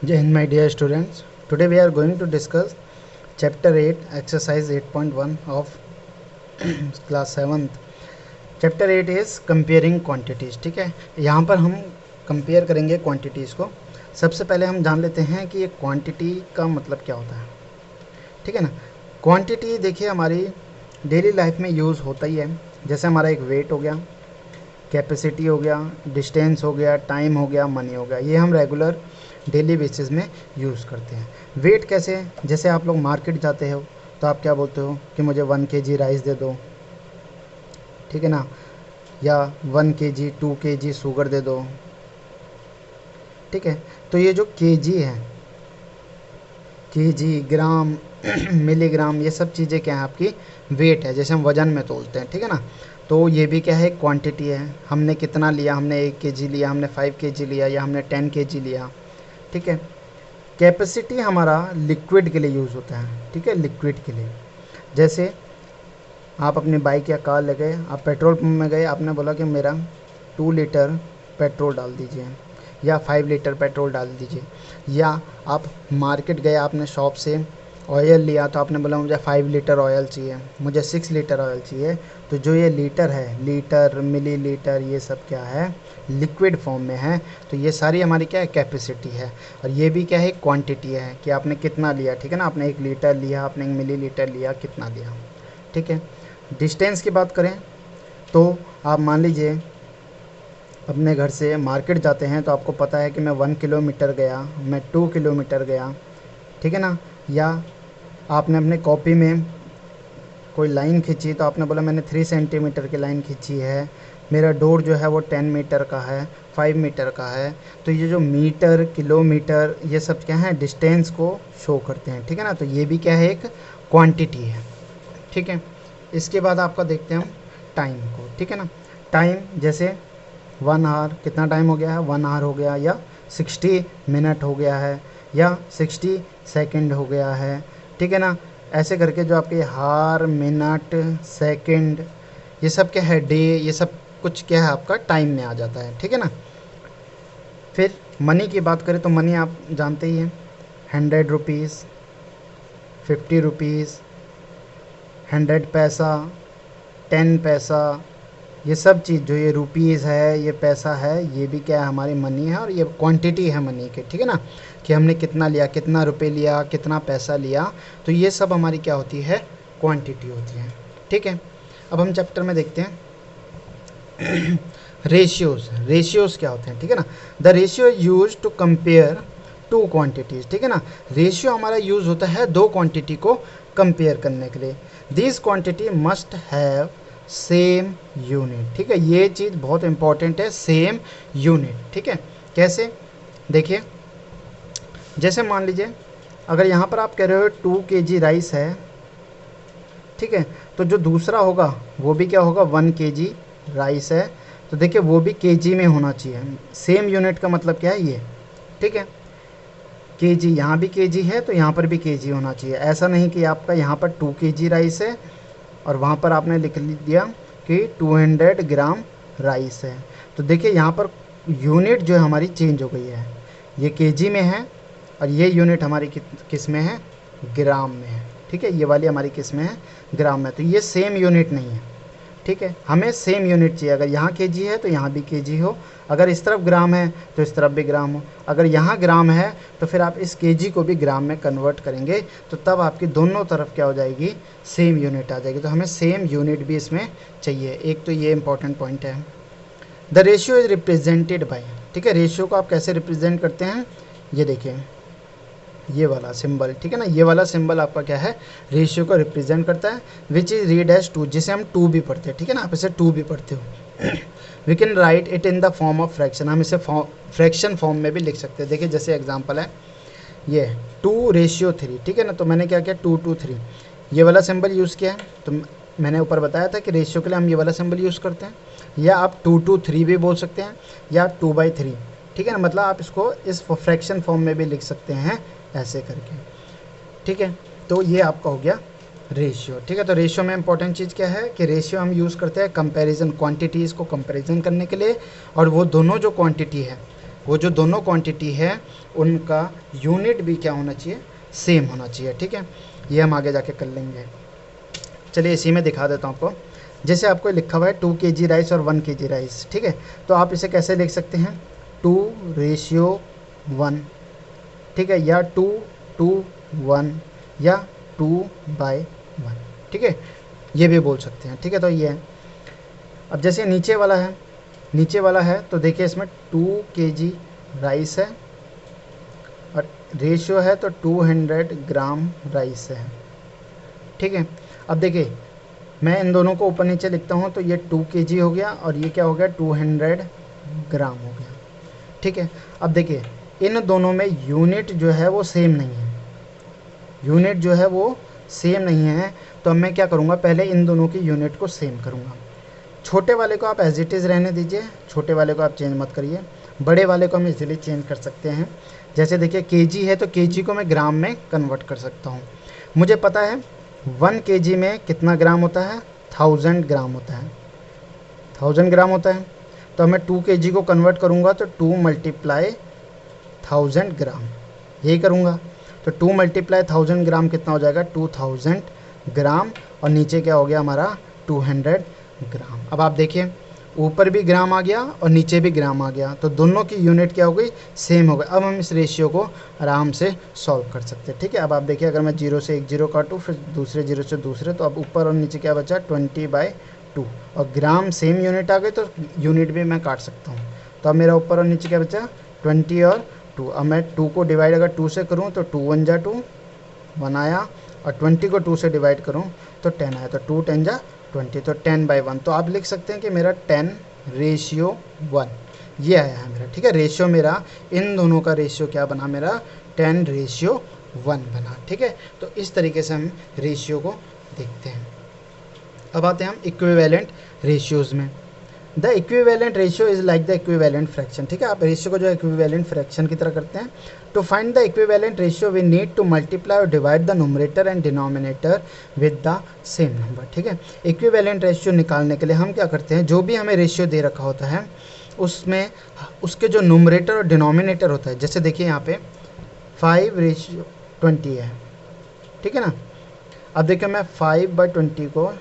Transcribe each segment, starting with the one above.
Jai Hind, my dear students. Today we are going to discuss chapter 8 exercise 8.1 of class 7th. Chapter 8 is comparing quantities. ठीक है, यहाँ पर हम compare करेंगे quantities को. सबसे पहले हम जान लेते हैं कि ये क्वांटिटी का मतलब क्या होता है. ठीक है ना. क्वांटिटी देखिए हमारी डेली लाइफ में यूज़ होता ही है. जैसे हमारा एक वेट हो गया, कैपेसिटी हो गया, डिस्टेंस हो गया, टाइम हो गया, मनी हो गया. ये हम रेगुलर डेली बेसिस में यूज़ करते हैं. वेट कैसे, जैसे आप लोग मार्केट जाते हो तो आप क्या बोलते हो कि मुझे 1 kg राइस दे दो. ठीक है ना. या 1 kg 2 kg शुगर दे दो. ठीक है. तो ये जो kg है, kg, ग्राम, मिलीग्राम, ये सब चीज़ें क्या है आपकी वेट है, जैसे हम वज़न में तोलते हैं. ठीक है ना. तो ये भी क्या है, क्वांटिटी है. हमने कितना लिया, हमने 1 kg लिया, हमने 5 kg लिया, या हमने 10 kg लिया. ठीक है. कैपेसिटी हमारा लिक्विड के लिए यूज़ होता है. ठीक है, लिक्विड के लिए. जैसे आप अपनी बाइक या कार ले गए, आप पेट्रोल पंप में गए, आपने बोला कि मेरा 2 लीटर पेट्रोल डाल दीजिए, या 5 लीटर पेट्रोल डाल दीजिए. या आप मार्केट गए, आपने शॉप से ऑयल लिया, तो आपने बोला मुझे 5 लीटर ऑयल चाहिए, मुझे 6 लीटर ऑयल चाहिए. तो जो ये लीटर है, लीटर, मिलीलीटर, ये सब क्या है, लिक्विड फॉर्म में है. तो ये सारी हमारी क्या है, कैपेसिटी है. और ये भी क्या है, क्वांटिटी है कि आपने कितना लिया. ठीक है ना. आपने 1 लीटर लिया, आपने 1 मिलीलीटर लिया, कितना लिया. ठीक है. डिस्टेंस की बात करें तो आप मान लीजिए अपने घर से मार्केट जाते हैं, तो आपको पता है कि मैं 1 किलोमीटर गया, मैं 2 किलोमीटर गया. ठीक है ना. या आपने अपने कॉपी में कोई लाइन खींची, तो आपने बोला मैंने 3 सेंटीमीटर की लाइन खींची है, मेरा डोर जो है वो 10 मीटर का है, 5 मीटर का है. तो ये जो मीटर, किलोमीटर, ये सब क्या है, डिस्टेंस को शो करते हैं. ठीक है ना. तो ये भी क्या है, एक क्वांटिटी है. ठीक है. इसके बाद आपका देखते हैं हम टाइम को. ठीक है ना. टाइम जैसे 1 आवर, कितना टाइम हो गया है, 1 आवर हो गया, या 60 मिनट हो गया है, या 60 सेकंड हो गया है. ठीक है ना. ऐसे करके जो आपके हार, मिनट, सेकंड, ये सब क्या है, डे, ये सब कुछ क्या है आपका टाइम में आ जाता है. ठीक है ना. फिर मनी की बात करें तो मनी आप जानते ही हैं, 100 रुपीज़, 50 रुपीज़, 100 पैसा, 10 पैसा, ये सब चीज़ जो ये रुपीज़ है, ये पैसा है, ये भी क्या है, हमारी मनी है. और ये क्वांटिटी है मनी के. ठीक है ना. कि हमने कितना लिया, कितना रुपए लिया, कितना पैसा लिया. तो ये सब हमारी क्या होती है, क्वांटिटी होती है. ठीक है. अब हम चैप्टर में देखते हैं रेशियोज़. रेशियोज़ क्या होते हैं. ठीक है ना. The ratio use to compare 2 quantities. ठीक है ना. रेशियो हमारा यूज़ होता है 2 क्वांटिटी को कंपेयर करने के लिए. This quantity must have same unit. ठीक है. ये चीज़ बहुत इंपॉर्टेंट है, सेम यूनिट. ठीक है. कैसे, देखिए, जैसे मान लीजिए अगर यहाँ पर आप कह रहे हो 2 kg राइस है. ठीक है. तो जो दूसरा होगा वो भी क्या होगा, 1 kg राइस है. तो देखिए वो भी kg में होना चाहिए. सेम यूनिट का मतलब क्या है, ये. ठीक है. kg, यहाँ भी kg है तो यहाँ पर भी kg होना चाहिए. ऐसा नहीं कि आपका यहाँ पर 2 kg राइस है और वहाँ पर आपने लिख दिया कि 200 ग्राम राइस है. तो देखिए यहाँ पर यूनिट जो है हमारी चेंज हो गई है. ये kg में है और ये यूनिट हमारी किस में है, ग्राम में है. ठीक है. ये वाली हमारी किस में है, ग्राम में. तो ये सेम यूनिट नहीं है. ठीक है. हमें सेम यूनिट चाहिए. अगर यहाँ kg है तो यहाँ भी kg हो, अगर इस तरफ ग्राम है तो इस तरफ भी ग्राम हो. अगर यहाँ ग्राम है तो फिर आप इस kg को भी ग्राम में कन्वर्ट करेंगे, तो तब आपकी दोनों तरफ क्या हो जाएगी, सेम यूनिट आ जाएगी. तो हमें सेम यूनिट भी इसमें चाहिए. एक तो ये इंपॉर्टेंट पॉइंट है. The ratio is represented by. ठीक है. रेशियो को आप कैसे रिप्रेजेंट करते हैं, ये देखिए, ये वाला सिंबल. ठीक है ना. ये वाला सिंबल आपका क्या है, रेशियो को रिप्रेजेंट करता है. विच इज रीड एज 2, जिसे हम 2 भी पढ़ते हैं. ठीक है ना. आप इसे 2 भी पढ़ते हो. We can write it in the form of fraction. हम इसे फ्रैक्शन फॉर्म में भी लिख सकते हैं. देखिए जैसे एग्जांपल है ये 2:3. ठीक है ना. तो मैंने क्या किया, 2:3, ये वाला सिंबल यूज़ किया है. तो मैंने ऊपर बताया था कि रेशियो के लिए हम ये वाला सिंबल यूज़ करते हैं. या आप 2:3 भी बोल सकते हैं, या 2/3. ठीक है ना. मतलब आप इसको इस फ्रैक्शन फॉर्म में भी लिख सकते हैं, ऐसे करके. ठीक है. तो ये आपका हो गया रेशियो. ठीक है. तो रेशियो में इंपॉर्टेंट चीज़ क्या है कि रेशियो हम यूज़ करते हैं कंपैरिजन, क्वांटिटीज़ को कंपैरिजन करने के लिए. और वो दोनों जो क्वांटिटी है वो जो दोनों क्वांटिटी है उनका यूनिट भी क्या होना चाहिए, सेम होना चाहिए। ठीक है, ये हम आगे जाके कर लेंगे। चलिए इसी में दिखा देता हूँ आपको। जैसे आपको लिखा हुआ है 2 kg राइस और 1 kg राइस, ठीक है, तो आप इसे कैसे लिख सकते हैं, 2:1, ठीक है, या 2:1 या 2/1, ठीक है, ये भी बोल सकते हैं। ठीक है, तो ये है। अब जैसे नीचे वाला है तो देखिए इसमें 2 kg राइस है और रेशियो है तो 200 ग्राम राइस है। ठीक है, अब देखिए मैं इन दोनों को ऊपर नीचे लिखता हूँ तो ये 2 kg हो गया और ये क्या हो गया, 200 ग्राम हो गया। ठीक है, अब देखिए इन दोनों में यूनिट जो है वो सेम नहीं है, यूनिट जो है वो सेम नहीं है। तो अब मैं क्या करूँगा, पहले इन दोनों की यूनिट को सेम करूँगा। छोटे वाले को आप एज इट इज़ रहने दीजिए, छोटे वाले को आप चेंज मत करिए। बड़े वाले को हम इजीली चेंज कर सकते हैं। जैसे देखिए केजी है तो केजी को मैं ग्राम में कन्वर्ट कर सकता हूँ। मुझे पता है 1 kg में कितना ग्राम होता है, 1000 ग्राम होता है, 1000 ग्राम होता है। तो मैं 2 kg को कन्वर्ट करूँगा तो 2 × 1000 ग्राम, यही करूँगा। तो 2 × 1000 ग्राम कितना हो जाएगा, 2000 ग्राम, और नीचे क्या हो गया हमारा 200 ग्राम। अब आप देखिए ऊपर भी ग्राम आ गया और नीचे भी ग्राम आ गया, तो दोनों की यूनिट क्या हो गई, सेम हो गई। अब हम इस रेशियो को आराम से सॉल्व कर सकते हैं। ठीक है, अब आप देखिए अगर मैं 0 से 1 0 काटूँ, फिर दूसरे 0 से दूसरे, तो अब ऊपर और नीचे क्या बचा, 20/2, और ग्राम सेम यूनिट आ गई तो यूनिट भी मैं काट सकता हूँ। तो अब मेरा ऊपर और नीचे क्या बचा, 20 और 2। अब मैं 2 को डिवाइड अगर 2 से करूँ तो 2 1 जा 2, 1 आया, और 20 को 2 से डिवाइड करूँ तो 10 आया, तो 2 10 जा 20, तो 10/1। तो आप लिख सकते हैं कि मेरा 10:1 ये आया है मेरा। ठीक है, रेशियो मेरा इन दोनों का रेशियो क्या बना, मेरा 10:1 बना। ठीक है, तो इस तरीके से हम रेशियो को देखते हैं। अब आते हैं हम इक्विवेलेंट रेशियोज़ में। The equivalent ratio is like the equivalent fraction. ठीक है, आप रेशियो को जो है इक्विवेलेंट फ्रैक्शन की तरह करते हैं। To find the equivalent ratio we need to multiply और divide the numerator and denominator with the same number. ठीक है, इक्विवेलेंट रेशियो निकालने के लिए हम क्या करते हैं, जो भी हमें रेशियो दे रखा होता है उसमें उसके जो न्यूमरेटर और डिनोमिनेटर होता है, जैसे देखिए यहाँ पे 5:20 है। ठीक है ना, अब देखिए मैं 5/20 को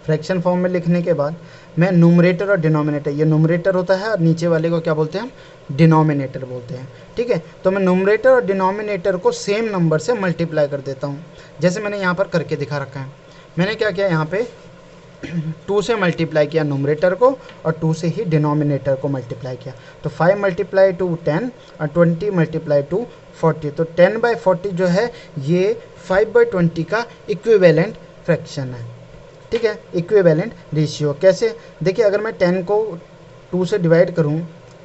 फ्रैक्शन फॉर्म में लिखने के बाद मैं न्यूमरेटर और डिनोमिनेटर, ये न्यूमरेटर होता है और नीचे वाले को क्या बोलते हैं, हम डिनोमिनेटर बोलते हैं। ठीक है, तो मैं न्यूमरेटर और डिनोमिनेटर को सेम नंबर से मल्टीप्लाई कर देता हूँ, जैसे मैंने यहाँ पर करके दिखा रखा है। मैंने क्या किया, यहाँ पे 2 से मल्टीप्लाई किया न्यूमरेटर को और 2 से ही डिनोमिनेटर को मल्टीप्लाई किया, तो 5 × 2 10 और 20 × 2 40। तो 10/40 जो है ये 5/20 का इक्विवेलेंट फ्रैक्शन है। ठीक है, इक्विवेलेंट रेशियो कैसे, देखिए अगर मैं 10 को 2 से डिवाइड करूं,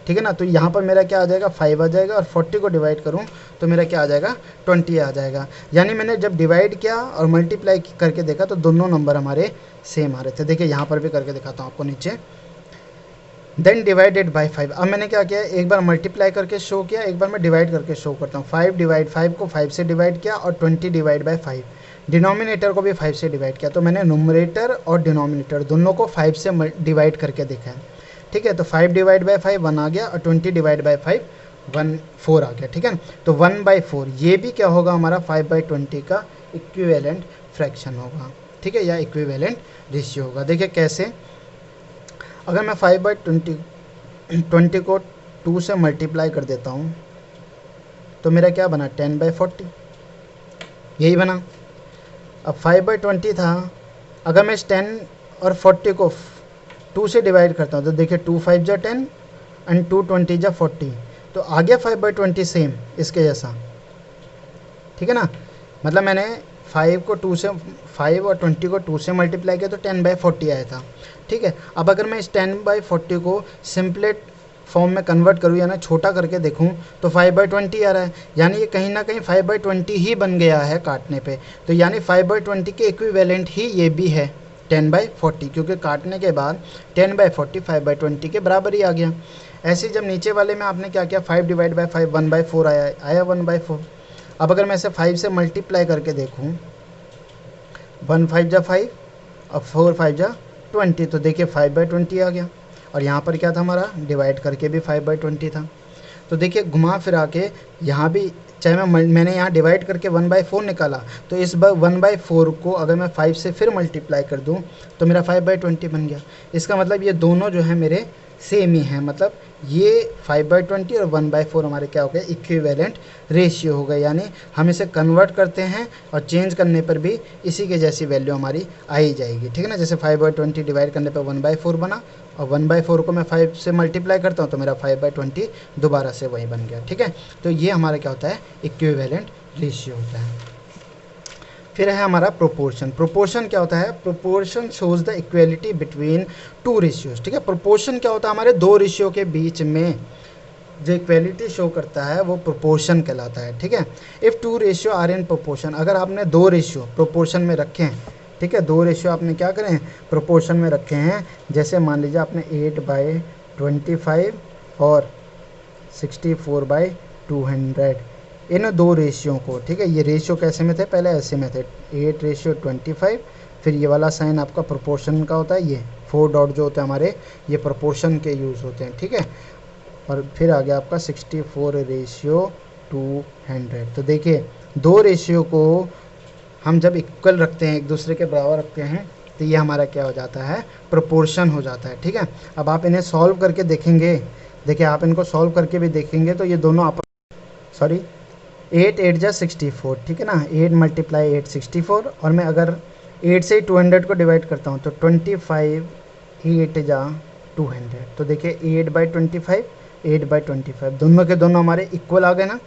ठीक है ना, तो यहाँ पर मेरा क्या आ जाएगा, 5 आ जाएगा, और 40 को डिवाइड करूं तो मेरा क्या आ जाएगा, 20 आ जाएगा। यानी मैंने जब डिवाइड किया और मल्टीप्लाई करके देखा तो दोनों नंबर हमारे सेम आ रहे थे। देखिए यहाँ पर भी करके दिखाता हूँ आपको नीचे, देन डिवाइडेड बाई 5। अब मैंने क्या किया, एक बार मल्टीप्लाई करके शो किया, एक बार मैं डिवाइड करके शो करता हूँ। 5/5 को 5 से डिवाइड किया और 20/5, डिनोमिनेटर को भी 5 से डिवाइड किया। तो मैंने न्यूमरेटर और डिनोमिनेटर दोनों को 5 से डिवाइड करके देखा है। ठीक है, तो 5/5 1 आ गया और 20/5 4 आ गया। ठीक है, तो 1/4 ये भी क्या होगा, हमारा 5/20 का इक्विवेलेंट फ्रैक्शन होगा। ठीक है, या इक्विवेलेंट रेशियो होगा। देखिए कैसे, अगर मैं 5/20 को 2 से मल्टीप्लाई कर देता हूँ तो मेरा क्या बना, 10/40, यही बना। अब 5/20 था, अगर मैं इस 10 और 40 को 2 से डिवाइड करता हूँ तो देखिए 2 5 जा 10 एंड 2 20 जा 40, तो आ गया 5/20 सेम इसके जैसा। ठीक है ना, मतलब मैंने 5 को 2 से 5 और 20 को 2 से मल्टीप्लाई किया तो 10/40 आया था। ठीक है, अब अगर मैं इस 10/40 को सिंपलेट फॉर्म में कन्वर्ट करूँ या ना छोटा करके देखूँ तो 5/20 आ रहा है, यानी ये कहीं ना कहीं 5/20 ही बन गया है काटने पे। तो यानी 5/20 के इक्विवेलेंट ही ये भी है 10/40, क्योंकि काटने के बाद 10/40 5/20 के बराबर ही आ गया। ऐसे जब नीचे वाले में आपने क्या किया, 5/5 1/4 आया 1/4। अब अगर मैं इसे 5 से मल्टीप्लाई करके देखूँ, 1 5 जा 5 और 4 5 जा 20, तो देखिए 5/20 आ गया। और यहाँ पर क्या था हमारा, डिवाइड करके भी 5/20 था। तो देखिए घुमा फिरा के यहाँ भी, चाहे मैंने यहाँ डिवाइड करके 1/4 निकाला, तो इस 1/4 को अगर मैं 5 से फिर मल्टीप्लाई कर दूँ तो मेरा 5/20 बन गया। इसका मतलब ये दोनों जो है मेरे सेम ही हैं, मतलब ये 5/20 और 1/4 हमारे क्या हो गए, इक्विवेलेंट रेशियो हो गए। यानी हम इसे कन्वर्ट करते हैं और चेंज करने पर भी इसी के जैसी वैल्यू हमारी आ ही जाएगी, ठीक है ना। जैसे 5/20 डिवाइड करने पर 1/4 बना, और 1/4 को मैं 5 से मल्टीप्लाई करता हूँ तो मेरा 5/20 दोबारा से वही बन गया, ठीक है। तो ये हमारा क्या होता है, इक्विवेलेंट रेशियो होता है। फिर है हमारा प्रोपोर्शन। प्रोपोर्शन क्या होता है, proportion shows the equality between two ratios, ठीक है। प्रोपोर्शन क्या होता है, हमारे दो रेशियो के बीच में जो इक्वेलिटी शो करता है वो प्रोपोर्शन कहलाता है, ठीक है। If two ratio are in proportion, अगर आपने दो रेशियो प्रोपोर्शन में रखे हैं, ठीक है, दो रेशियो आपने क्या करें, प्रोपोर्शन में रखे हैं। जैसे मान लीजिए आपने 8/25 और 64/200, इन दो रेशियो को, ठीक है, ये रेशियो कैसे में थे, पहले ऐसे में थे 8:25, फिर ये वाला साइन आपका प्रोपोर्शन का होता है, ये 4 डॉट जो होते हैं हमारे ये प्रोपोर्शन के यूज़ होते हैं, ठीक है। और फिर आ गया आपका 64:200। तो देखिए दो रेशियो को हम जब इक्वल रखते हैं, एक दूसरे के बराबर रखते हैं, तो ये हमारा क्या हो जाता है, प्रोपोर्शन हो जाता है, ठीक है। अब आप इन्हें सॉल्व करके देखेंगे, देखिए आप इनको सॉल्व करके भी देखेंगे तो ये दोनों 8 8 जा 64, ठीक है ना, 8 × 8 64, और मैं अगर 8 से 200 को डिवाइड करता हूँ तो 25 8 जा 200, तो देखिए 8/25 8/25 दोनों के दोनों हमारे इक्वल आ गए ना।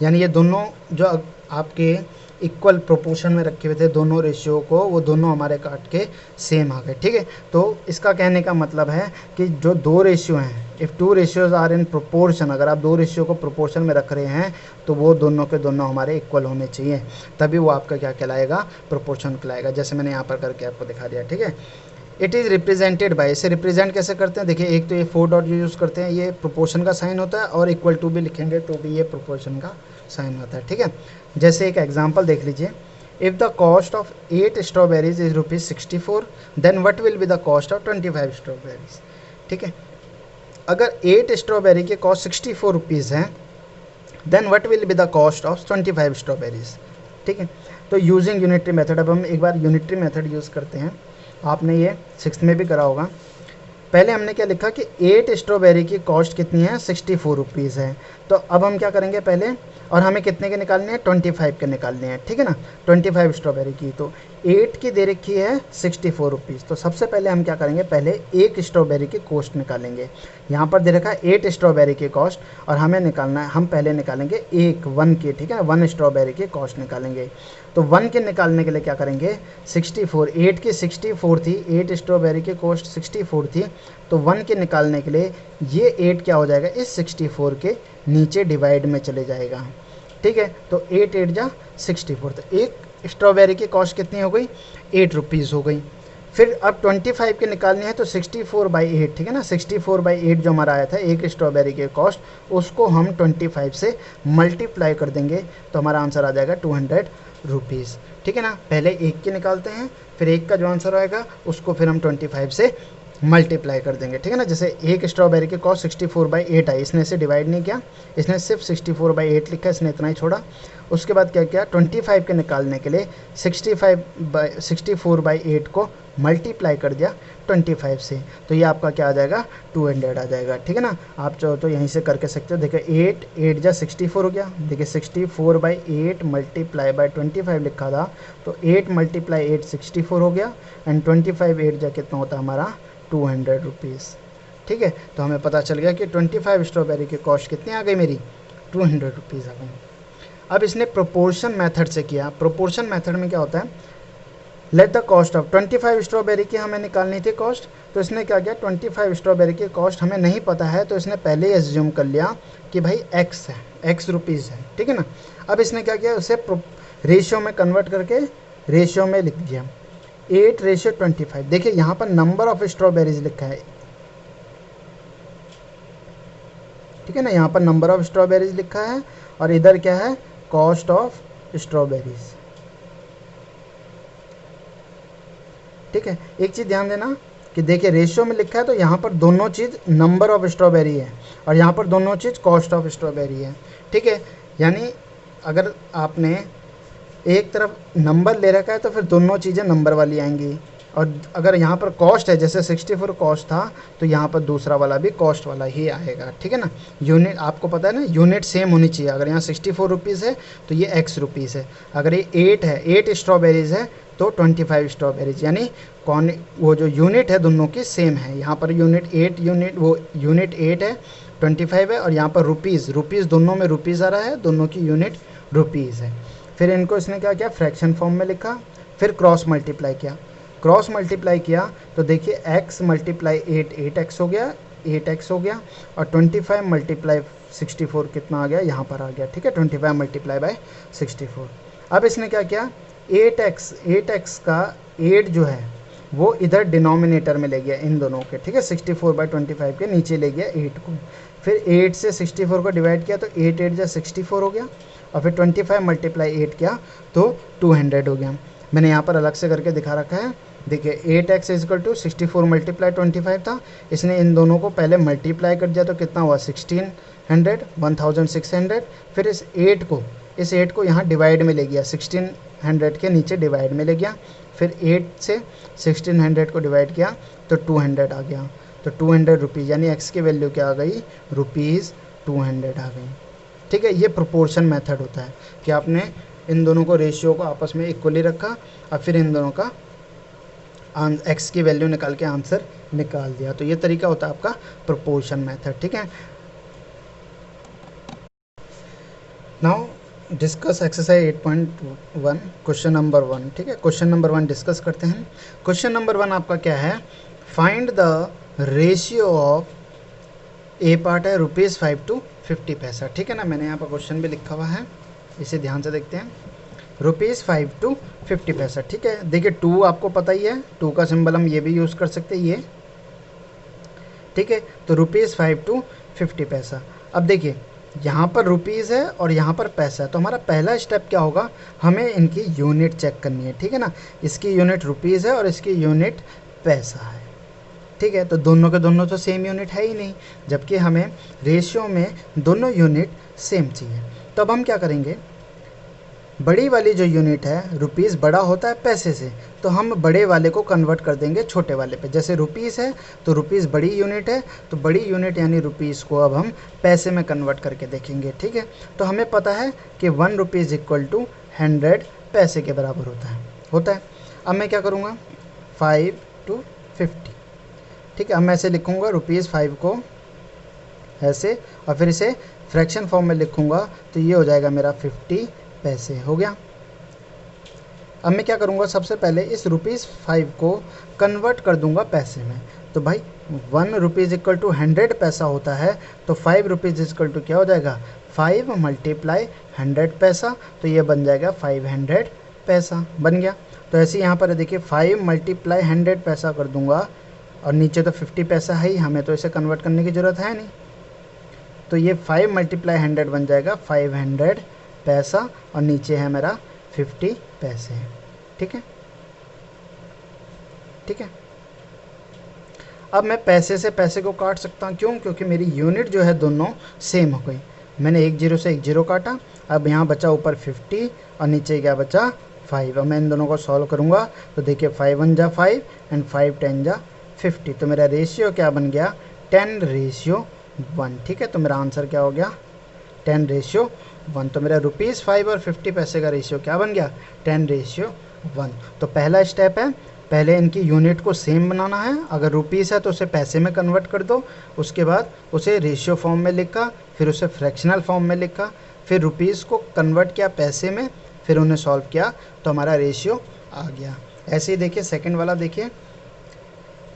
यानी ये दोनों जो आपके इक्वल प्रोपोर्शन में रखे हुए थे दोनों रेशियो को, वो दोनों हमारे काट के सेम आ गए, ठीक है। तो इसका कहने का मतलब है कि जो दो रेशियो हैं, if two ratios are in proportion, अगर आप दो रेशियो को प्रोपोर्शन में रख रहे हैं तो वो दोनों के दोनों हमारे इक्वल होने चाहिए, तभी वो आपका क्या कहलाएगा, प्रोपोर्शन कहलाएगा। जैसे मैंने यहाँ पर करके आपको दिखा दिया, ठीक है। इट इज़ रिप्रेजेंटेड बाय, इसे रिप्रेजेंट कैसे करते हैं, देखिए एक तो ये 4 डॉट यूज़ करते हैं, ये प्रोपोर्शन का साइन होता है, और इक्वल टू भी लिखेंगे तो भी ये प्रोपोर्शन का साइन होता है, ठीक है। जैसे एक एग्जांपल देख लीजिए, if the cost of 8 strawberries is ₹64, then what will be the cost of 25 strawberries, ठीक है। अगर 8 स्ट्रॉबेरी के कॉस्ट 64 रुपीज़ हैं, then what will be the cost of 25 strawberries, ठीक है। तो यूजिंग यूनिटरी मेथड, अब हम एक बार यूनिटरी मेथड यूज़ करते हैं। आपने ये 6th में भी करा होगा। पहले हमने क्या लिखा कि 8 स्ट्रॉबेरी की कॉस्ट कितनी है, 64 रुपीज़ है। तो अब हम क्या करेंगे पहले, और हमें कितने के निकालने हैं, 25 के निकालने हैं, ठीक है ना। 25 स्ट्रॉबेरी की, तो 8 की दे रखी है 64 रुपीज़। तो सबसे पहले हम क्या करेंगे, पहले एक स्ट्रॉबेरी की कॉस्ट निकालेंगे। यहाँ पर दे रखा है 8 स्ट्रॉबेरी की कॉस्ट, और हमें निकालना है, हम पहले निकालेंगे 1 की, ठीक है, 1 स्ट्रॉबेरी की कॉस्ट निकालेंगे। तो 1 के निकालने के लिए क्या करेंगे, 64, 8 की 64 थी, 8 स्ट्रॉबेरी की कॉस्ट 64 थी, तो 1 के निकालने के लिए ये 8 क्या हो जाएगा, इस 64 के नीचे डिवाइड में चले जाएगा, ठीक है। तो 8 8 जा 64, तो एक स्ट्रॉबेरी की कॉस्ट कितनी हो गई, 8 रुपीज़ हो गई। फिर अब 25 के निकालनी है तो 64/8, ठीक है ना, 64/8 जो हमारा आया था एक स्ट्रॉबेरी के कॉस्ट, उसको हम 25 से मल्टीप्लाई कर देंगे तो हमारा आंसर आ जाएगा 200 रुपीज़, ठीक है ना। पहले एक के निकालते हैं, फिर एक का जो आंसर आएगा उसको फिर हम 25 से मल्टीप्लाई कर देंगे, ठीक है ना। जैसे एक स्ट्रॉबेरी की कॉस्ट 64/8 आई, इसने इसे डिवाइड नहीं किया, इसने सिर्फ 64/8 लिखा, इसने इतना ही छोड़ा। उसके बाद क्या किया, 25 के निकालने के लिए 64/8 को मल्टीप्लाई कर दिया 25 से, तो ये आपका क्या आ जाएगा, 200 आ जाएगा, ठीक है ना। आप चाहो तो यहीं से करके सकते हो। देखिए 8 8 जा 64 हो गया, देखिए 64/8 मल्टीप्लाई बाय 25 लिखा था, तो 8 × 8 64 हो गया, एंड 25 8 जा कितना होता है हमारा, 200 रुपीज़, ठीक है। तो हमें पता चल गया कि 25 स्ट्रॉबेरी की कॉस्ट कितनी आ गई मेरी, 200 रुपीज़ आ गई। अब इसने प्रोपोर्शन मेथड से किया। प्रोपोर्शन मेथड में क्या होता है, let the cost of 25 strawberry की हमें निकालनी थी कॉस्ट, तो इसने क्या किया, 25 स्ट्रॉबेरी की कॉस्ट हमें नहीं पता है, तो इसने पहले ही एज्यूम कर लिया कि भाई x है, x रुपीज़ है, ठीक है ना। अब इसने क्या किया, उसे रेशियो में कन्वर्ट करके रेशियो में लिख दिया 8:25। देखिए यहाँ पर नंबर ऑफ स्ट्रॉबेरीज लिखा है, ठीक है ना, यहाँ पर नंबर ऑफ स्ट्रॉबेरीज लिखा है, और इधर क्या है, कॉस्ट ऑफ स्ट्रॉबेरीज, ठीक है। एक चीज़ ध्यान देना, कि देखिए रेशियो में लिखा है तो यहाँ पर दोनों चीज़ नंबर ऑफ स्ट्रॉबेरी है और यहाँ पर दोनों चीज़ कॉस्ट ऑफ स्ट्रॉबेरी है, ठीक है। यानी अगर आपने एक तरफ नंबर ले रखा है तो फिर दोनों चीज़ें नंबर वाली आएंगी, और अगर यहाँ पर कॉस्ट है, जैसे 64 कॉस्ट था, तो यहाँ पर दूसरा वाला भी कॉस्ट वाला ही आएगा, ठीक है ना। यूनिट आपको पता है ना, यूनिट सेम होनी चाहिए। अगर यहाँ 64 रुपीज़ है तो ये एक्स रुपीज़ है, अगर ये 8 है, 8 स्ट्रॉबेरीज़ है तो 25 स्ट्रॉबेरीज, यानी कौन वो जो यूनिट है दोनों की सेम है। यहाँ पर यूनिट 8 है, 25 है, और यहाँ पर रुपीज़ दोनों में रुपीज़ आ रहा है, दोनों की यूनिट रुपीज़ है। फिर इनको इसने क्या किया, फ्रैक्शन फॉर्म में लिखा, फिर क्रॉस मल्टीप्लाई किया तो देखिए x मल्टीप्लाई 8x हो गया, 8x हो गया, और 25 मल्टीप्लाई 64 कितना आ गया, यहाँ पर आ गया, ठीक है, 25 मल्टीप्लाई बाय 64। अब इसने क्या किया, 8x का 8 जो है वो इधर डिनोमिनेटर में ले गया इन दोनों के, ठीक है, 64/25 के नीचे ले गया 8 को, फिर 8 से 64 को डिवाइड किया तो 8 8 जा 64 हो गया, और फिर 25 मल्टीप्लाई 8 किया तो 200 हो गया। मैंने यहाँ पर अलग से करके दिखा रखा है, देखिए 8x इजकल टू 64 मल्टीप्लाई 25 था, इसने इन दोनों को पहले मल्टीप्लाई कर दिया तो कितना हुआ 1600, फिर इस 8 को यहाँ डिवाइड में ले गया, 1600 के नीचे डिवाइड में ले गया, फिर 8 से 1600 को डिवाइड किया तो 200 आ गया, तो 200 रुपीज़, यानी x की वैल्यू क्या आ गई, ₹200 आ गई, ठीक है। ये प्रोपोर्शन मेथड होता है कि आपने इन दोनों को रेशियो को आपस में इक्वली रखा और फिर इन दोनों का x की वैल्यू निकाल के आंसर निकाल दिया, तो ये तरीका होता है आपका प्रोपोर्शन मेथड, ठीक है। Now discuss exercise 8.1 question number 1, ठीक है। क्वेश्चन नंबर 1 डिस्कस करते हैं। क्वेश्चन नंबर 1 आपका क्या है, find the ratio of A part है ₹5 to 50 ठीक है ना। मैंने यहाँ पर क्वेश्चन भी लिखा हुआ है, इसे ध्यान से देखते हैं, ₹5 to 50, ठीक है। देखिए 2 आपको पता ही है, 2 का सिंबल हम ये भी यूज़ कर सकते हैं, ये, ठीक है। तो ₹5 to 50। अब देखिए यहाँ पर रुपीज़ है और यहाँ पर पैसा है, तो हमारा पहला स्टेप क्या होगा, हमें इनकी यूनिट चेक करनी है, ठीक है ना। इसकी यूनिट रुपीज़ है और इसकी यूनिट पैसा है, ठीक है। तो दोनों के दोनों तो सेम यूनिट है ही नहीं, जबकि हमें रेशियो में दोनों यूनिट सेम चाहिए। तो अब हम क्या करेंगे, बड़ी वाली जो यूनिट है, रुपीज़ बड़ा होता है पैसे से, तो हम बड़े वाले को कन्वर्ट कर देंगे छोटे वाले पे। जैसे रुपीज़ है तो रुपीज़ बड़ी यूनिट है, तो बड़ी यूनिट यानी रुपीज़ को अब हम पैसे में कन्वर्ट करके देखेंगे, ठीक है। तो हमें पता है कि 1 रुपीज़ इक्वल टू 100 पैसे के बराबर होता है। अब मैं क्या करूँगा, 5 to 50, ठीक है। अब मैं ऐसे लिखूँगा ₹5 को ऐसे, और फिर इसे फ्रैक्शन फॉर्म में लिखूँगा तो ये हो जाएगा मेरा 50 पैसे हो गया। अब मैं क्या करूँगा, सबसे पहले इस ₹5 को कन्वर्ट कर दूंगा पैसे में। तो भाई 1 रुपीज़ इक्वल टू 100 पैसा होता है, तो 5 रुपीज़ इक्वल टू क्या हो जाएगा, 5 मल्टीप्लाई 100 पैसा, तो ये बन जाएगा 500 पैसा बन गया। तो ऐसे यहाँ पर देखिए 5 मल्टीप्लाई 100 पैसा कर दूंगा, और नीचे तो 50 पैसा है ही, हमें तो इसे कन्वर्ट करने की ज़रूरत है नहीं, तो ये 5 मल्टीप्लाई 100 बन जाएगा 500 पैसा, और नीचे है मेरा 50 पैसे, ठीक है, ठीक है। अब मैं पैसे से पैसे को काट सकता हूँ, क्यों, क्योंकि मेरी यूनिट जो है दोनों सेम हो गई। मैंने एक जीरो से एक जीरो काटा, अब यहाँ बचा ऊपर 50 और नीचे क्या बचा 5। अब मैं इन दोनों को सॉल्व करूँगा तो देखिए 5 1 जा 5 एंड 5 10 जा 50, तो मेरा रेशियो क्या बन गया, 10:1, ठीक है। तो मेरा आंसर क्या हो गया, 10:1। तो मेरा ₹5 और 50 पैसे का रेशियो क्या बन गया, 10:1। तो पहला स्टेप है, पहले इनकी यूनिट को सेम बनाना है। अगर रुपीज़ है तो उसे पैसे में कन्वर्ट कर दो, उसके बाद उसे रेशियो फॉर्म में लिखा, फिर उसे फ्रैक्शनल फॉर्म में लिखा, फिर रुपीज़ को कन्वर्ट किया पैसे में, फिर उन्हें सॉल्व किया तो हमारा रेशियो आ गया। ऐसे ही देखिए सेकंड वाला, देखिए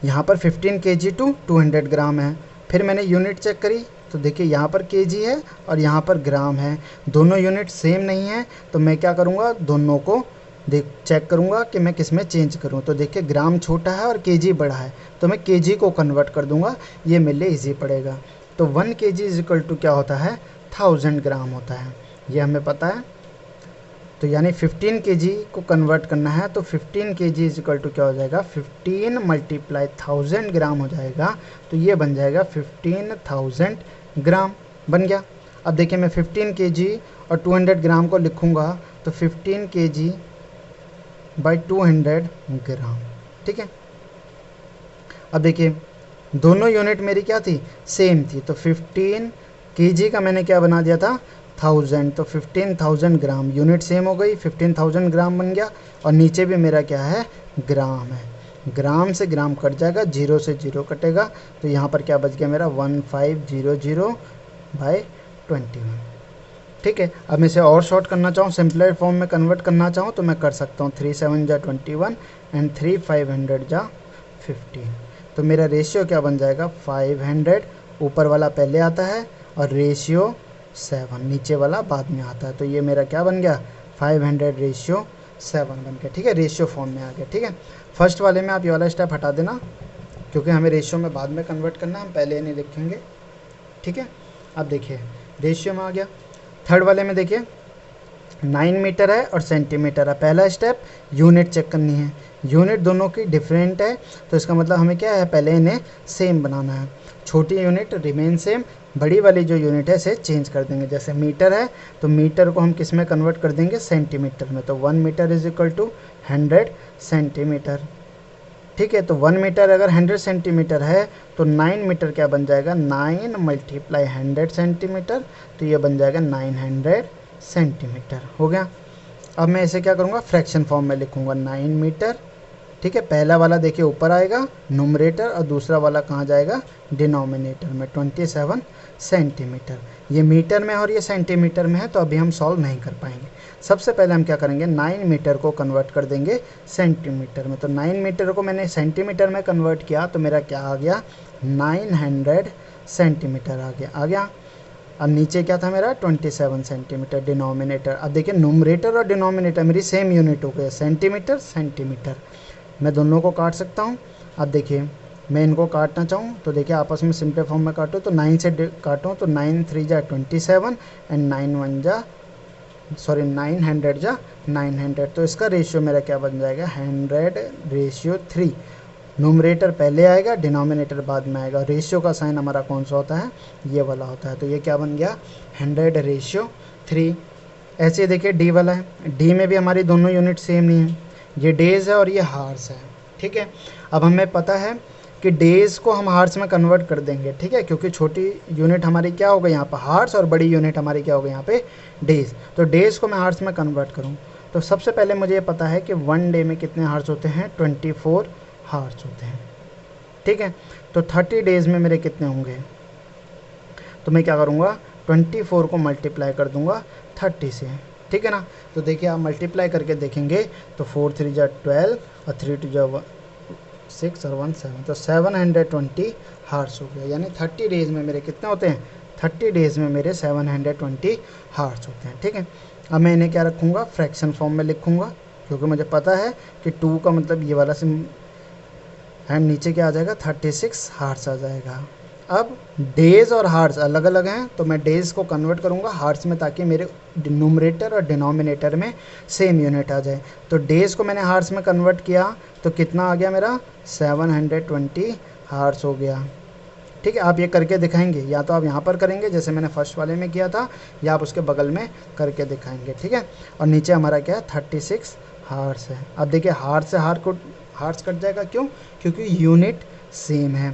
यहाँ पर 15 kg टू 200 ग्राम है। फिर मैंने यूनिट चेक करी तो देखिए यहाँ पर केजी है और यहाँ पर ग्राम है, दोनों यूनिट सेम नहीं है। तो मैं क्या करूँगा, दोनों को चेक करूँगा कि मैं किस में चेंज करूँ। तो देखिए ग्राम छोटा है और केजी बड़ा है, तो मैं केजी को कन्वर्ट कर दूँगा, ये मेरे लिए ईजी पड़ेगा। तो 1 kg इज इक्वल टू क्या होता है, 1000 ग्राम होता है, ये हमें पता है। तो यानी 15 केजी को कन्वर्ट करना है, तो 15 केजी इज इक्वल टू क्या हो जाएगा, 15 मल्टीप्लाई 1000 ग्राम हो जाएगा। तो ये बन जाएगा 15,000 ग्राम बन गया। अब देखिए मैं 15 केजी और 200 ग्राम को लिखूंगा, तो 15 केजी बाई 200 ग्राम, ठीक है। अब देखिए दोनों यूनिट मेरी क्या थी, सेम थी, तो 15 केजी का मैंने क्या बना दिया था, 1000, तो 15,000 ग्राम, यूनिट सेम हो गई, 15,000 ग्राम बन गया। और नीचे भी मेरा क्या है, ग्राम है, ग्राम से ग्राम कट जाएगा, 0 से 0 कटेगा, तो यहाँ पर क्या बच गया मेरा 1500 बाई 21, ठीक है। अब मैं इसे और शॉर्ट करना चाहूँ, सिंपलर फॉर्म में कन्वर्ट करना चाहूँ तो मैं कर सकता हूँ, 3 7 जा 21 एंड 3 500 जा 15, तो मेरा रेशियो क्या बन जाएगा, 500 ऊपर वाला पहले आता है और रेशियो 7 नीचे वाला बाद में आता है। तो ये मेरा क्या बन गया, 500 रेशियो 7 बन गया, ठीक है, रेशियो फॉर्म में आ गया, ठीक है। फर्स्ट वाले में आप ये वाला स्टेप हटा देना, क्योंकि हमें रेशियो में बाद में कन्वर्ट करना है, हम पहले नहीं लिखेंगे, ठीक है। अब देखिए रेशियो में आ गया। थर्ड वाले में देखिए 9 मीटर है और सेंटीमीटर है। पहला स्टेप यूनिट चेक करनी है, यूनिट दोनों की डिफरेंट है, तो इसका मतलब हमें क्या है, पहले इन्हें सेम बनाना है। छोटी यूनिट रिमेन सेम, बड़ी वाली जो यूनिट है इसे चेंज कर देंगे। जैसे मीटर है तो मीटर को हम किस में कन्वर्ट कर देंगे, सेंटीमीटर में, तो 1 metre is equal to 100 centimetre, ठीक है। तो 1 मीटर अगर 100 सेंटीमीटर है तो 9 मीटर क्या बन जाएगा, 9 मल्टीप्लाई 100 सेंटीमीटर, तो ये बन जाएगा 900 सेंटीमीटर, हो गया। अब मैं इसे क्या करूँगा, फ्रैक्शन फॉर्म में लिखूँगा, 9 मीटर, ठीक है। पहला वाला देखिए ऊपर आएगा न्यूमरेटर और दूसरा वाला कहाँ जाएगा, डिनोमिनेटर में, 27 सेंटीमीटर। ये मीटर में और ये सेंटीमीटर में है, तो अभी हम सॉल्व नहीं कर पाएंगे। सबसे पहले हम क्या करेंगे, 9 मीटर को कन्वर्ट कर देंगे सेंटीमीटर में, तो 9 मीटर को मैंने सेंटीमीटर में कन्वर्ट किया, तो मेरा क्या आ गया, 900 सेंटीमीटर आ गया। अब नीचे क्या था मेरा, 27 सेंटीमीटर डिनोमिनेटर। अब देखिए न्यूमरेटर और डिनोमिनेटर मेरी सेम यूनिट हो गए, सेंटीमीटर सेंटीमीटर, मैं दोनों को काट सकता हूँ। अब देखिए मैं इनको काटना चाहूँ तो देखिए आपस में सिंपल फॉर्म में काटो, तो 9 से काटूँ तो 9 3 जा 27 एंड 900 जा 900, तो इसका रेशियो मेरा क्या बन जाएगा, 100:3। न्यूमरेटर पहले आएगा, डिनोमिनेटर बाद में आएगा। रेशियो का साइन हमारा कौन सा होता है, ये वाला होता है, तो ये क्या बन गया, 100:3। ऐसे देखिए डी वाला है, डी में भी हमारी दोनों यूनिट सेम नहीं है, ये डेज है और ये हार्स है, ठीक है। अब हमें पता है कि डेज को हम हार्स में कन्वर्ट कर देंगे, ठीक है, क्योंकि छोटी यूनिट हमारी क्या हो गई यहाँ पर हार्स और बड़ी यूनिट हमारी क्या हो गई यहाँ पे डेज। तो डेज को मैं हार्स में कन्वर्ट करूँ तो सबसे पहले मुझे ये पता है कि 1 डे में कितने हार्स होते हैं, 24 हार्स होते हैं, ठीक है। तो 30 डेज में मेरे कितने होंगे, तो मैं क्या करूँगा, 24 को मल्टीप्लाई कर दूंगा 30 से, ठीक है ना। तो देखिए आप मल्टीप्लाई करके देखेंगे तो 4 3 जा 12 और 3 2 जा 6 और 1 7, तो 720 हार्स हो गया। यानी 30 डेज में मेरे कितने होते हैं, 30 डेज में मेरे 720 हार्स होते हैं, ठीक है। अब मैं इन्हें क्या रखूँगा, फ्रैक्शन फॉर्म में लिखूँगा, क्योंकि मुझे पता है कि 2 का मतलब ये वाला सिम एंड नीचे क्या आ जाएगा, 36 हार्स आ जाएगा। अब डेज और हार्स अलग अलग हैं, तो मैं डेज को कन्वर्ट करूंगा हार्स में, ताकि मेरे न्यूमरेटर और डिनोमिनेटर में सेम यूनिट आ जाए। तो डेज को मैंने हार्स में कन्वर्ट किया तो कितना आ गया मेरा, 720 हार्स हो गया, ठीक है। आप ये करके दिखाएंगे, या तो आप यहाँ पर करेंगे जैसे मैंने फर्स्ट वाले में किया था, या आप उसके बगल में करके दिखाएंगे, ठीक है। और नीचे हमारा क्या है, 36 हार्स है। अब देखिए हार्स से हार्स कट जाएगा, क्यों, क्योंकि यूनिट सेम है।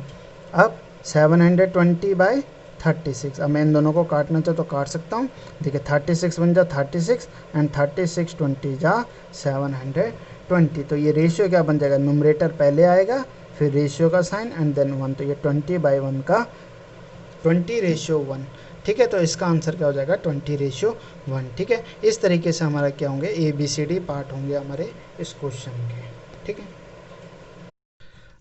अब 720/36, अब मैं इन दोनों को काटना चाहूँ तो काट सकता हूँ। देखिए 36 बन जा 36 एंड 36 20 जा 720, तो ये रेशियो क्या बन जाएगा, न्यूमरेटर पहले आएगा फिर रेशियो का साइन एंड देन 1, तो ये 20/1 का 20:1, ठीक है। तो इसका आंसर क्या हो जाएगा, 20:1, ठीक है। इस तरीके से हमारा क्या होंगे, ABCD पार्ट होंगे हमारे इस क्वेश्चन के, ठीक है।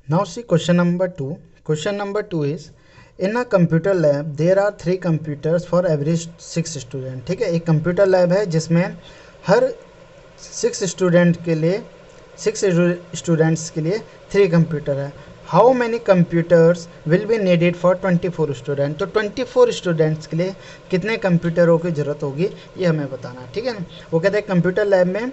Now see question number 2. Question number 2 is, in a computer lab there are 3 computers for every 6 student, ठीक है। एक कंप्यूटर लैब है जिसमें हर 6 स्टूडेंट्स के लिए 3 कंप्यूटर है। How many computers will be needed for 24 student. तो 24 स्टूडेंट्स के लिए कितने कंप्यूटरों की ज़रूरत होगी ये हमें बताना है, ठीक है ना। वो कहते हैं कंप्यूटर लैब में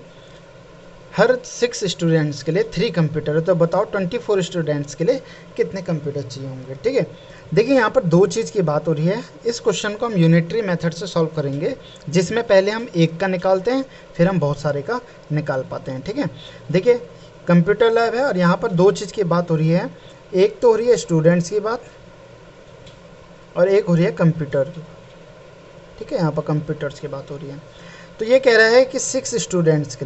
हर 6 स्टूडेंट्स के लिए 3 कंप्यूटर है, तो बताओ 24 स्टूडेंट्स के लिए कितने कंप्यूटर चाहिए होंगे, ठीक है। देखिए यहाँ पर दो चीज़ की बात हो रही है। इस क्वेश्चन को हम यूनिटरी मेथड से सॉल्व करेंगे, जिसमें पहले हम एक का निकालते हैं फिर हम बहुत सारे का निकाल पाते हैं, ठीक है। देखिए कंप्यूटर लैब है और यहाँ पर दो चीज़ की बात हो रही है। एक तो हो रही है स्टूडेंट्स की बात और एक हो रही है कंप्यूटर की, ठीक है। यहाँ पर कंप्यूटर्स की बात हो रही है। तो ये कह रहा है कि 6 स्टूडेंट्स के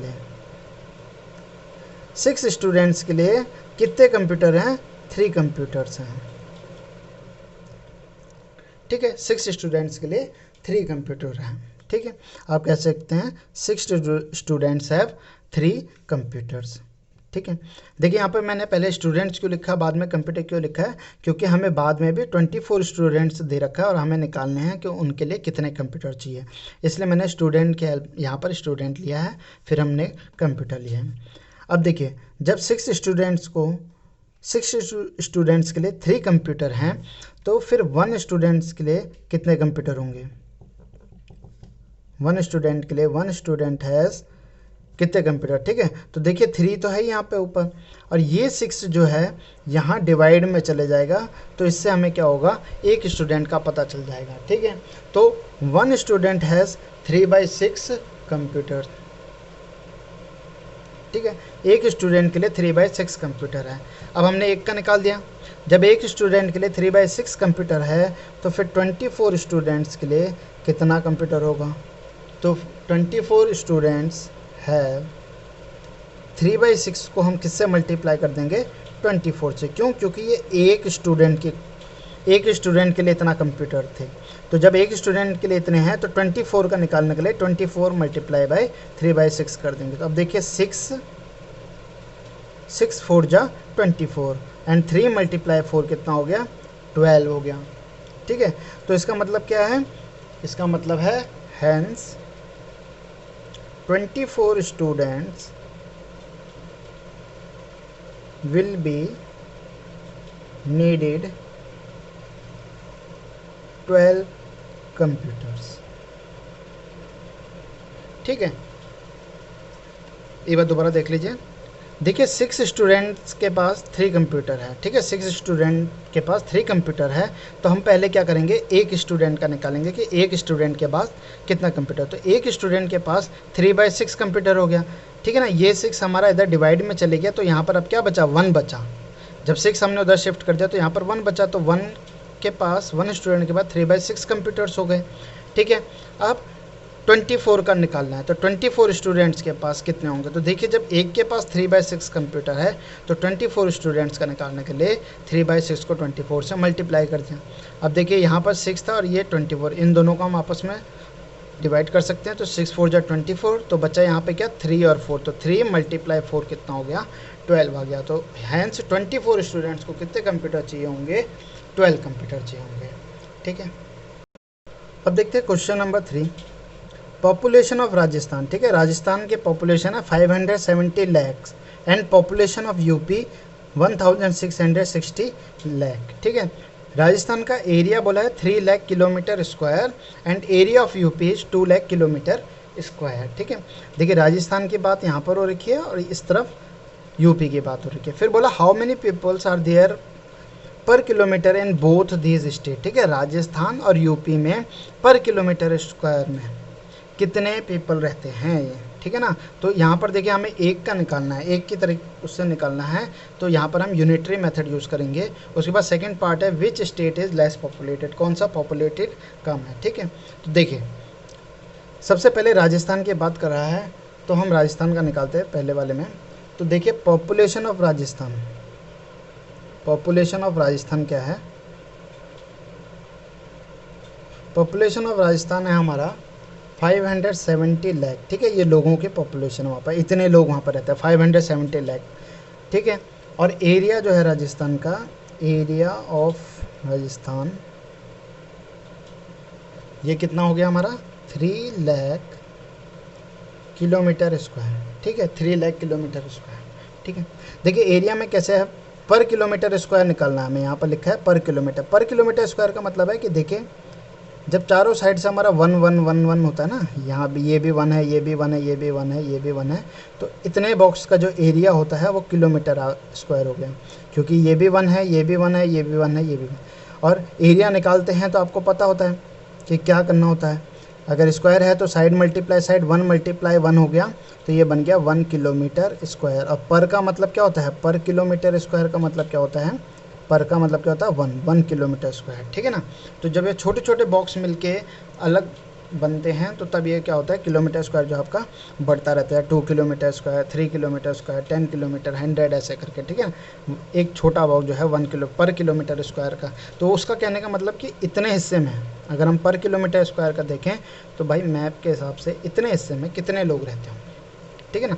लिए कितने कंप्यूटर हैं, 3 कंप्यूटर्स हैं, ठीक है। 6 स्टूडेंट्स के लिए 3 कंप्यूटर हैं, ठीक है। आप कह सकते हैं 6 स्टूडेंट्स हैव 3 कंप्यूटर्स, ठीक है। देखिए यहाँ पर मैंने पहले स्टूडेंट्स क्यों लिखा बाद में कंप्यूटर क्यों लिखा है, क्योंकि हमें बाद में भी 24 स्टूडेंट्स दे रखा है और हमें निकालने हैं कि उनके लिए कितने कंप्यूटर चाहिए, इसलिए मैंने स्टूडेंट के हेल्प यहाँ पर स्टूडेंट लिया है फिर हमने कंप्यूटर लिया है। अब देखिए जब 6 स्टूडेंट्स के लिए 3 कंप्यूटर हैं तो फिर 1 स्टूडेंट्स के लिए कितने कंप्यूटर होंगे। 1 स्टूडेंट के लिए 1 स्टूडेंट हैज़ कितने कंप्यूटर, ठीक है। तो देखिए 3 तो है यहाँ पे ऊपर और ये 6 जो है यहाँ डिवाइड में चले जाएगा, तो इससे हमें क्या होगा, एक स्टूडेंट का पता चल जाएगा, ठीक है। तो 1 स्टूडेंट हैज़ 3/6 कंप्यूटर, ठीक है। एक स्टूडेंट के लिए 3/6 कंप्यूटर है। अब हमने एक का निकाल दिया। जब एक स्टूडेंट के लिए 3/6 कंप्यूटर है तो फिर 24 स्टूडेंट्स के लिए कितना कंप्यूटर होगा। तो 24 स्टूडेंट्स है 3/6 को हम किससे मल्टीप्लाई कर देंगे, 24 से। क्यों, क्योंकि ये एक स्टूडेंट के लिए इतना कंप्यूटर थे। तो जब एक स्टूडेंट के लिए इतने हैं तो 24 का निकालने के लिए 24 मल्टीप्लाई बाई 3/6 कर देंगे। तो अब देखिए 6 4 जा 24 एंड 3 मल्टीप्लाई 4 कितना हो गया, 12 हो गया, ठीक है। तो इसका मतलब क्या है, इसका मतलब है hence 24 students will be needed 12 computers, ठीक है। एक बार दोबारा देख लीजिए। देखिए 6 स्टूडेंट्स के पास 3 कंप्यूटर है, ठीक है। 6 स्टूडेंट के पास 3 कंप्यूटर है, तो हम पहले क्या करेंगे, एक स्टूडेंट का निकालेंगे कि एक स्टूडेंट के पास कितना कंप्यूटर। तो एक स्टूडेंट के पास 3/6 कंप्यूटर हो गया, ठीक है ना। ये 6 हमारा इधर डिवाइड में चले गया, तो यहाँ पर अब क्या बचा, 1 बचा। जब 6 हमने उधर शिफ्ट कर दिया तो यहाँ पर 1 बचा, तो 1 स्टूडेंट के बाद 3/6 कंप्यूटर्स हो गए, ठीक है। अब 24 का निकालना है, तो 24 स्टूडेंट्स के पास कितने होंगे। तो देखिए जब एक के पास 3/6 कंप्यूटर है तो 24 स्टूडेंट्स का निकालने के लिए 3/6 को 24 से मल्टीप्लाई कर दिया। अब देखिए यहाँ पर 6 था और ये 24, इन दोनों को हम आपस में डिवाइड कर सकते हैं। तो 6 4 जा 24, तो बचा यहाँ पे क्या, 3 और 4, तो 3 मल्टीप्लाई 4 कितना हो गया, 12 आ गया। तो हैंस 24 स्टूडेंट्स को कितने कंप्यूटर चाहिए होंगे, 12 कंप्यूटर चाहिए होंगे, ठीक है। अब देखते हैं question number 3, population of Rajasthan, ठीक है। राजस्थान के पॉपुलेशन है 570 lakhs and population of UP 1660 lakh, ठीक है। राजस्थान का एरिया बोला है 3 lakh kilometre square and area of UP is 2 lakh kilometre square, ठीक है। देखिए राजस्थान की बात यहाँ पर हो रखी है और इस तरफ यूपी की बात हो रखी है। फिर बोला how many peoples are there per kilometre in both these state, ठीक है। राजस्थान और यूपी में पर किलोमीटर स्क्वायर में कितने पीपल रहते हैं ये, ठीक है ना। तो यहाँ पर देखिए हमें एक का निकालना है, एक की तरह उससे निकालना है, तो यहाँ पर हम यूनिटरी मेथड यूज़ करेंगे। उसके बाद सेकंड पार्ट है which state is less populated, कौन सा पॉपुलेटेड कम है, ठीक है। तो देखिए सबसे पहले राजस्थान की बात कर रहा है तो हम राजस्थान का निकालते हैं पहले वाले में। तो देखिए पॉपुलेशन ऑफ राजस्थान क्या है, पॉपुलेशन ऑफ राजस्थान है हमारा 570 लाख, ठीक है। ये लोगों की पॉपुलेशन वहाँ पर, इतने लोग वहाँ पर रहते हैं 570 लाख, ठीक है। और एरिया जो है राजस्थान का, एरिया ऑफ राजस्थान ये कितना हो गया हमारा, 3 लाख किलोमीटर स्क्वायर, ठीक है। 3 लाख किलोमीटर स्क्वायर, ठीक है। देखिए एरिया में कैसे है, पर किलोमीटर स्क्वायर निकालना है हमें। यहाँ पर लिखा है पर किलोमीटर। पर किलोमीटर स्क्वायर का मतलब है कि देखिए, जब चारों साइड से हमारा 1 1 1 1 होता है ना, यहाँ भी ये भी 1 है, ये भी 1 है, ये भी 1 है, ये भी 1 है, तो इतने बॉक्स का जो एरिया होता है वो किलोमीटर स्क्वायर हो गया, क्योंकि ये भी 1 है, ये भी 1 है, ये भी 1 है, ये भी 1। और एरिया निकालते हैं तो आपको पता होता है कि क्या करना होता है। अगर स्क्वायर है तो साइड मल्टीप्लाई साइड, 1 मल्टीप्लाई 1 हो गया, तो ये बन गया 1 किलोमीटर स्क्वायर। और पर का मतलब क्या होता है, पर किलोमीटर स्क्वायर का मतलब क्या होता है, पर का मतलब क्या होता है 1 किलोमीटर स्क्वायर, ठीक है ना। तो जब ये छोटे छोटे बॉक्स मिलके अलग बनते हैं तो तब ये क्या होता है, किलोमीटर स्क्वायर जो आपका बढ़ता रहता है, 2 kilometre square, 3 kilometre square, 10 kilometre, 100 ऐसे करके, ठीक है। एक छोटा बॉक्स जो है 1 किलो पर किलोमीटर स्क्वायर का। तो उसका कहने का मतलब कि इतने हिस्से में, अगर हम पर किलोमीटर स्क्वायर का देखें तो भाई मैप के हिसाब से इतने हिस्से में कितने लोग रहते होंगे, ठीक है ना।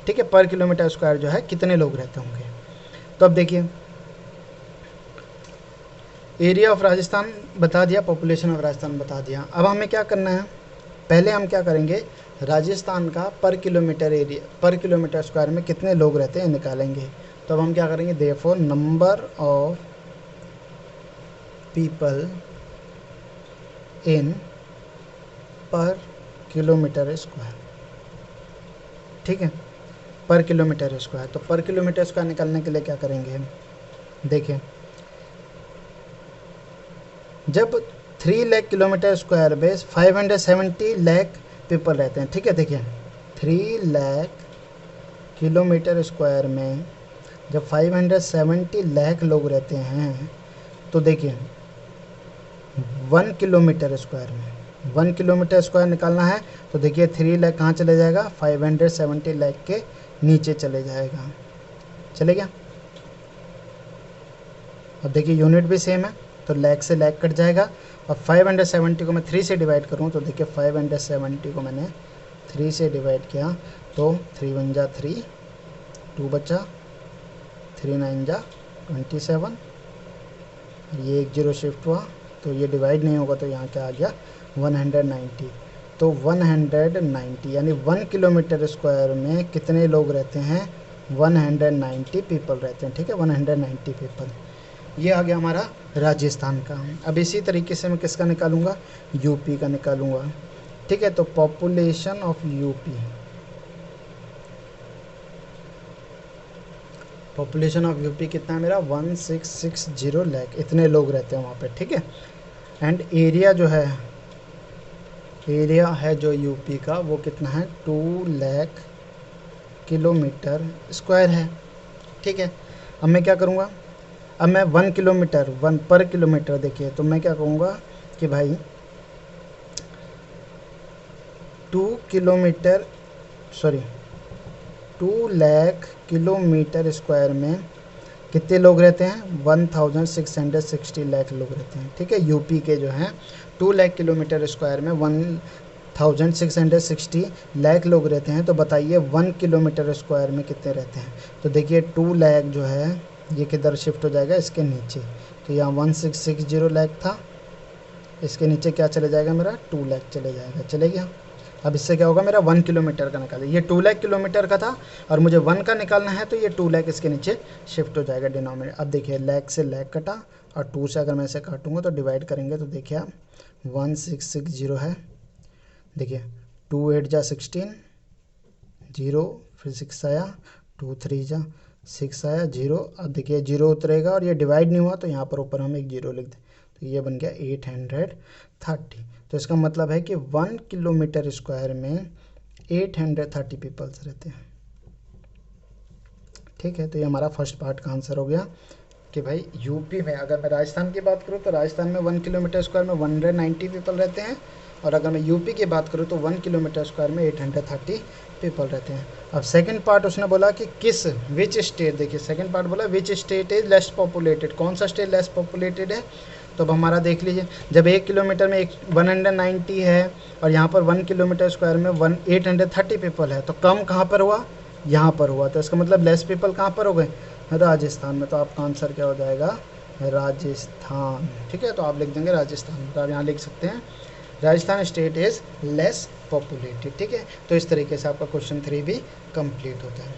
ठीक है, पर किलोमीटर स्क्वायर जो है कितने लोग रहते होंगे। तो अब देखिए, एरिया ऑफ राजस्थान बता दिया, पॉपुलेशन ऑफ राजस्थान बता दिया। अब हमें क्या करना है, पहले हम क्या करेंगे, राजस्थान का पर किलोमीटर एरिया, पर किलोमीटर स्क्वायर में कितने लोग रहते हैं निकालेंगे। तो अब हम क्या करेंगे, therefore number of people in पर किलोमीटर स्क्वायर, ठीक है, पर किलोमीटर स्क्वायर। तो पर किलोमीटर स्क्वायर निकालने के लिए क्या करेंगे, देखिए, जब 3 lakh kilometre square base 570 lakh people रहते हैं, ठीक है। देखिए 3 लाख किलोमीटर स्क्वायर में जब 570 लाख लोग रहते हैं, तो देखिए 1 किलोमीटर स्क्वायर में 1 किलोमीटर स्क्वायर निकालना है, तो देखिए 3 लाख कहाँ चले जाएगा, 570 लाख के नीचे चले जाएगा, चले गया। और देखिए यूनिट भी सेम है, तो लाख से लाख कट जाएगा। और 570 को मैं 3 से डिवाइड करूँ तो देखिए 570 को मैंने 3 से डिवाइड किया तो 3 1 जा 3, 2 बचा, 3 9 जा 27, ये 1 0 शिफ्ट हुआ तो ये डिवाइड नहीं होगा, तो यहाँ क्या आ गया 190। तो 190 यानी 1 किलोमीटर स्क्वायर में कितने लोग रहते हैं, 190 पीपल रहते हैं, ठीक है, 190 पीपल। ये आ गया हमारा राजस्थान का। अब इसी तरीके से मैं किसका निकालूंगा, यूपी का निकालूंगा, ठीक है। तो population of UP, population of UP कितना है मेरा, 1660 लाख, इतने लोग रहते हैं वहाँ पे, ठीक है। एंड एरिया जो है, एरिया है जो यूपी का वो कितना है, 2 लाख किलोमीटर स्क्वायर है, ठीक है। अब मैं क्या करूँगा, अब मैं 1 किलोमीटर 1 पर किलोमीटर, देखिए तो मैं क्या कहूँगा कि भाई 2 kilometre, sorry 2 lakh kilometre square में कितने लोग रहते हैं, 1660 लाख लोग रहते हैं, ठीक है। यूपी के जो हैं 2 लाख किलोमीटर स्क्वायर में 1660 लाख लोग रहते हैं। तो बताइए 1 किलोमीटर स्क्वायर में कितने रहते हैं। तो देखिए 2 लाख जो है ये किधर शिफ्ट हो जाएगा, इसके नीचे। तो यहाँ 1660 लाख था, इसके नीचे क्या चले जाएगा मेरा, 2 लाख चले जाएगा, चले गया। अब इससे क्या होगा, मेरा 1 किलोमीटर का निकाले, ये 2 लाख किलोमीटर का था और मुझे 1 का निकालना है, तो ये 2 लाख इसके नीचे शिफ्ट हो जाएगा डिनोमिनेटर। अब देखिए लाख से लाख कटा और 2 से अगर मैं इसे काटूंगा तो डिवाइड करेंगे तो देखिए आप 1660 है, देखिए 2 8 जा 16, 0 फिर 6 आया, 2 3 जा 6 आया, 0। अब देखिए 0 उतरेगा और ये डिवाइड नहीं हुआ, तो यहाँ पर ऊपर हम एक 0 लिख दें, तो ये बन गया 830। तो इसका मतलब है कि 1 किलोमीटर स्क्वायर में 830 पीपल्स रहते हैं, ठीक है। तो ये हमारा फर्स्ट पार्ट का आंसर हो गया कि भाई यूपी में, अगर मैं राजस्थान की बात करूँ तो राजस्थान में 1 किलोमीटर स्क्वायर में 190 पीपल रहते हैं, और अगर मैं यूपी की बात करूँ तो 1 किलोमीटर स्क्वायर में 830 पीपल रहते हैं। अब सेकंड पार्ट उसने बोला कि किस, विच स्टेट, देखिए सेकंड पार्ट बोला which state is less populated, कौन सा स्टेट लेस पॉपुलेटेड है। तो अब हमारा देख लीजिए, जब 1 किलोमीटर में 190 है और यहाँ पर 1 किलोमीटर स्क्वायर में 830 पीपल है, तो कम कहाँ पर हुआ, यहाँ पर हुआ। तो इसका मतलब लेस पीपल कहाँ पर हो गए, राजस्थान में। तो आपका आंसर क्या हो जाएगा, राजस्थान, ठीक है। तो आप लिख देंगे राजस्थान, तो आप यहाँ लिख सकते हैं Rajasthan state is less populated, ठीक है। तो इस तरीके से आपका क्वेश्चन 3 भी कंप्लीट होता है।